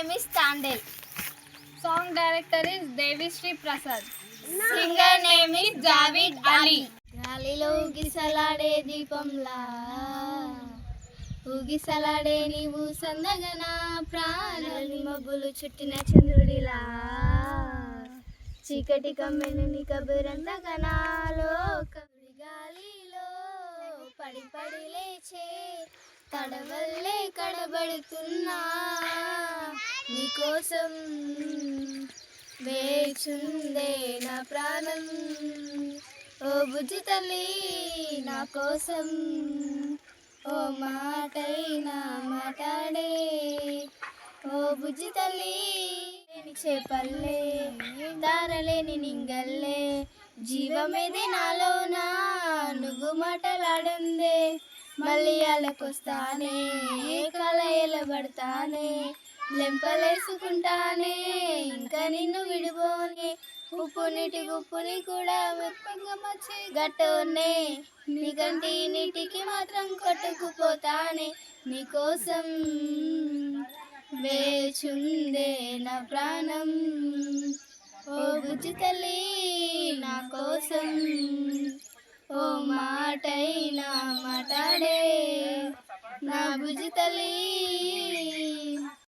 name is Tandel. Song director is Devi Sri Prasad. Singer name is Javid Ali. గాలిలో ఊగిసలాడే దీపంలా ఊగిసలాడే నీవు సందగన ప్రాణాలు మబ్బులు చుట్టిన చంద్రుడిలా చీకటి కమ్మెను నీ కబురంతగనా లోకముడి గాలిలో పడి పడి లేచే తడవల్లే కడబడుతున్నా నీకోసం వేచుందే నా ప్రాణం ఓ బుజ్జి తల్లి నా కోసం ఓ మాటైనా మాట్లాడే ఓ బుజ్జి తల్లి చేపల్లే దారలేని నింగల్లే జీవమేది నాలోనా నువ్వు మాటలాడందే మళ్ళీ అలకొస్తానే కలయలబడతానే లెంపలేసుకుంటానే ఇంకా నిన్ను విడిపోనే ఉప్పు నీటి గుప్పుని కూడా మెప్పంగా మచ్చి గట్టోనే నీ కంటి నీటికి మాత్రం కొట్టుకుపోతానే నీకోసం వేచుందే నా ప్రాణం ఓ బుజ్జి తల్లి నా కోసం ఓ మాటైనా మాట్లాడే నా బుజ్జి తల్లి